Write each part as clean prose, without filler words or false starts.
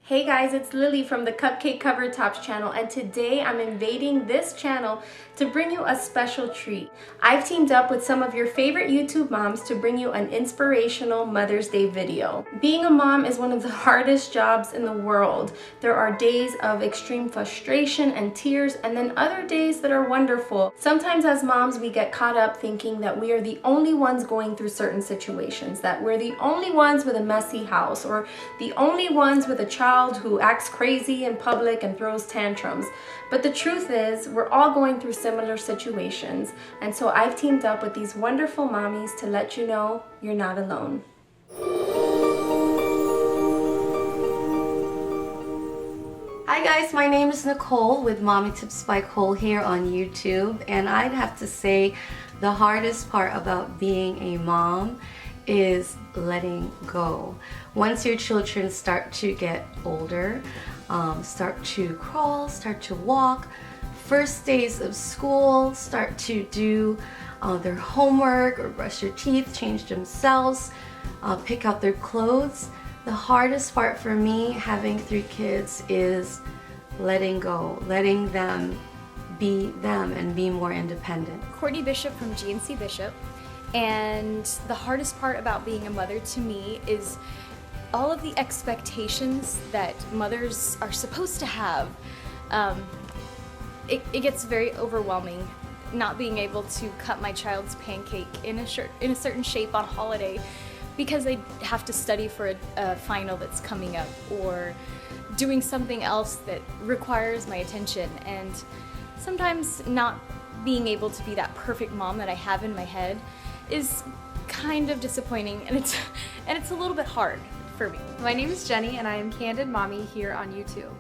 Hey guys, it's Lily from the Cupcake Cover Tops channel, and today I'm invading this channel to bring you a special treat. I've teamed up with some of your favorite YouTube moms to bring you an inspirational Mother's Day video. Being a mom is one of the hardest jobs in the world. There are days of extreme frustration and tears, and then other days that are wonderful. Sometimes as moms we get caught up thinking that we are the only ones going through certain situations, that we're the only ones with a messy house, or the only ones with a child who acts crazy in public and throws tantrums. But the truth is, we're all going through similar situations, and so I've teamed up with these wonderful mommies to let you know you're not alone. Hi guys, my name is Nicole with Mommy Tips by Cole here on YouTube, and I'd have to say the hardest part about being a mom is letting go. Once your children start to get older, start to crawl, start to walk, first days of school, start to do their homework or brush their teeth, change themselves, pick out their clothes. The hardest part for me having 3 kids is letting go, letting them be them and be more independent. Courtney Bishop from GnCBishop. And the hardest part about being a mother to me is all of the expectations that mothers are supposed to have. It gets very overwhelming not being able to cut my child's pancake in a certain shape on holiday because they have to study for a final that's coming up, or doing something else that requires my attention, and sometimes not being able to be that perfect mom that I have in my head is kind of disappointing, and it's a little bit hard for me. My name is Jenny and I am Candid Mommy here on YouTube.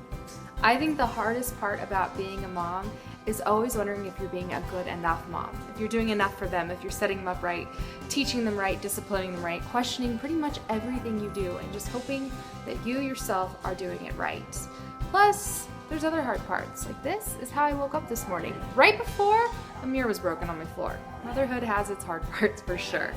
I think the hardest part about being a mom is always wondering if you're being a good enough mom. If you're doing enough for them, if you're setting them up right, teaching them right, disciplining them right, questioning pretty much everything you do, and just hoping that you yourself are doing it right. Plus, there's other hard parts, like this is how I woke up this morning, right before a mirror was broken on my floor. Motherhood has its hard parts for sure.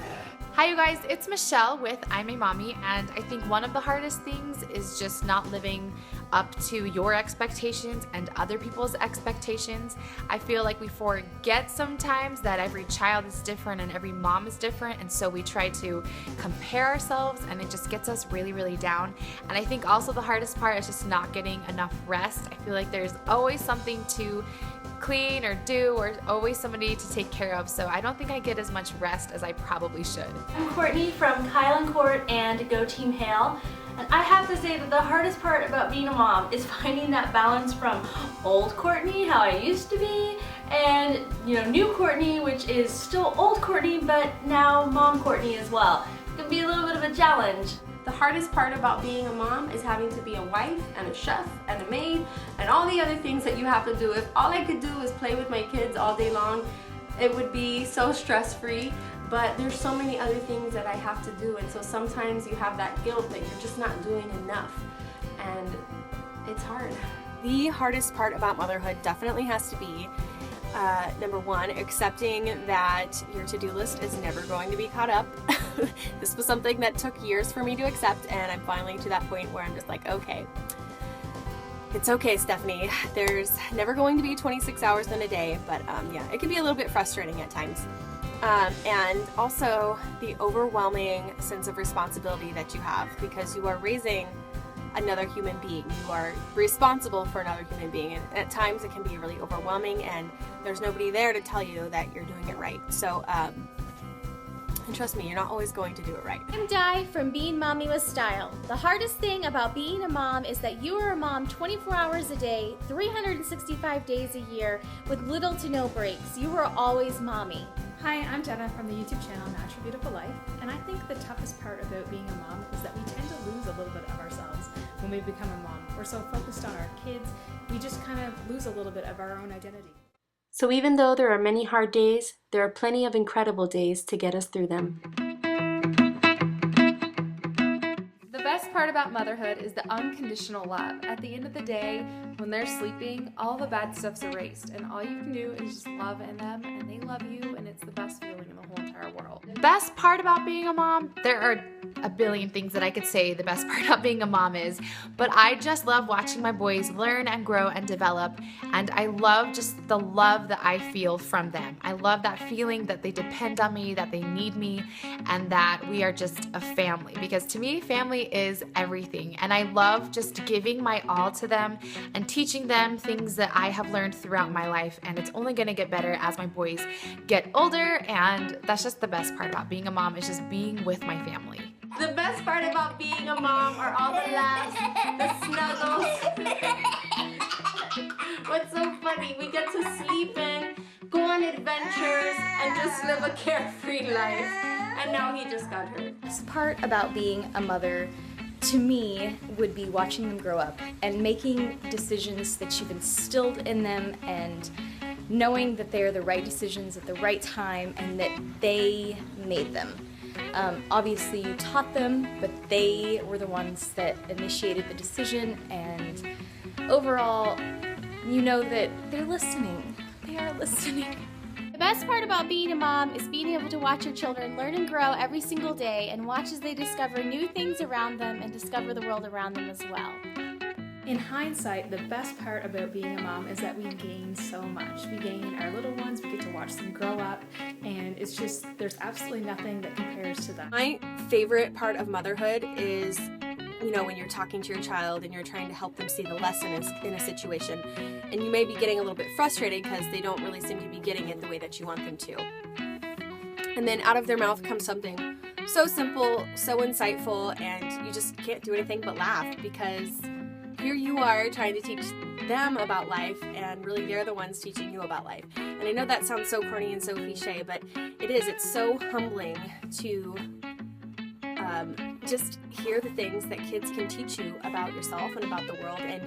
Hi you guys, it's Michelle with I'm a Mommy, and I think one of the hardest things is just not living up to your expectations and other people's expectations. I feel like we forget sometimes that every child is different and every mom is different, and so we try to compare ourselves, and it just gets us really, really down. And I think also the hardest part is just not getting enough rest. I feel like there's always something to clean or do, or always somebody to take care of, so I don't think I get as much rest as I probably should. I'm Courtney from Kyle and Court and Go Team Hale, and I have to say that the hardest part about being a mom is finding that balance from old Courtney, how I used to be, and new Courtney, which is still old Courtney but now mom Courtney as well. It can be a little bit of a challenge. The hardest part about being a mom is having to be a wife and a chef and a maid and all the other things that you have to do. If all I could do is play with my kids all day long, it would be so stress-free. But there's so many other things that I have to do, and so sometimes you have that guilt that you're just not doing enough, and it's hard. The hardest part about motherhood definitely has to be number 1, accepting that your to-do list is never going to be caught up. This was something that took years for me to accept, and I'm finally to that point where I'm just like, okay, it's okay, Stephanie. There's never going to be 26 hours in a day, but yeah, it can be a little bit frustrating at times. And also the overwhelming sense of responsibility that you have, because you are raising another human being. You are responsible for another human being, and at times it can be really overwhelming, and there's nobody there to tell you that you're doing it right. So and trust me, you're not always going to do it right. I'm Di from Being Mommy with Style. The hardest thing about being a mom is that you are a mom 24 hours a day, 365 days a year, with little to no breaks. You are always mommy. Hi, I'm Jenna from the YouTube channel Natural Beautiful Life, and I think the toughest part about being a mom is that we tend to lose a little bit of ourselves when we become a mom. We're so focused on our kids, we just kind of lose a little bit of our own identity. So even though there are many hard days, there are plenty of incredible days to get us through them. The best part about motherhood is the unconditional love. At the end of the day, when they're sleeping, all the bad stuff's erased, and all you can do is just love in them, and they love you, and it's the best feeling in the whole entire world. The best part about being a mom, there are a billion things that I could say the best part about being a mom is, but I just love watching my boys learn and grow and develop, and I love just the love that I feel from them. I love that feeling that they depend on me, that they need me, and that we are just a family, because to me, family is everything, and I love just giving my all to them and teaching them things that I have learned throughout my life, and it's only going to get better as my boys get older, and that's just the best part about being a mom, is just being with my family. The best part about being a mom are all the laughs, the snuggles. What's so funny, we get to sleep in, go on adventures, and just live a carefree life. And now he just got hurt. The best part about being a mother to me would be watching them grow up and making decisions that you've instilled in them, and knowing that they're the right decisions at the right time and that they made them. Obviously you taught them, but they were the ones that initiated the decision, and overall you know that they're listening. They are listening. The best part about being a mom is being able to watch your children learn and grow every single day, and watch as they discover new things around them and discover the world around them as well. In hindsight, the best part about being a mom is that we gain so much. We gain our little ones, we get to watch them grow up, and it's just, there's absolutely nothing that compares to that. My favorite part of motherhood is, you know, when you're talking to your child and you're trying to help them see the lesson in a situation, and you may be getting a little bit frustrated because they don't really seem to be getting it the way that you want them to. And then out of their mouth comes something so simple, so insightful, and you just can't do anything but laugh, because here you are trying to teach them about life, and really they're the ones teaching you about life. And I know that sounds so corny and so cliche, but it is. It's so humbling to just hear the things that kids can teach you about yourself and about the world, and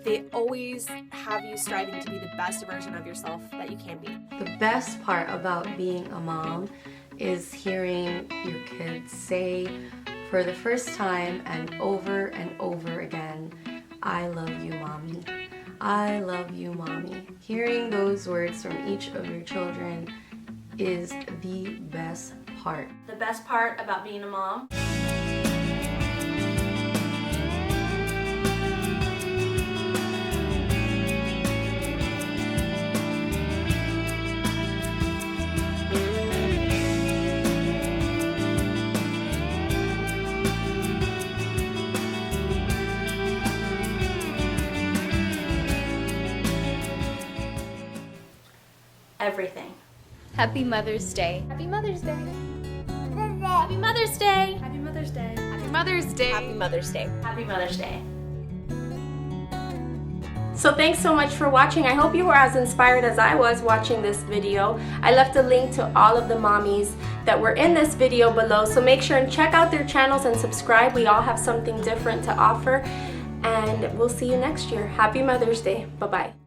they always have you striving to be the best version of yourself that you can be. The best part about being a mom is hearing your kids say for the first time and over again, "I love you, Mommy. I love you, Mommy." Hearing those words from each of your children is the best part. The best part about being a mom. Everything. Happy Mother's Day. Happy Mother's Day. Happy Mother's Day. Happy Mother's Day. Happy Mother's Day. Happy Mother's Day. Happy Mother's Day. So thanks so much for watching. I hope you were as inspired as I was watching this video. I left a link to all of the mommies that were in this video below, so make sure and check out their channels and subscribe. We all have something different to offer, and we'll see you next year. Happy Mother's Day. Bye-bye.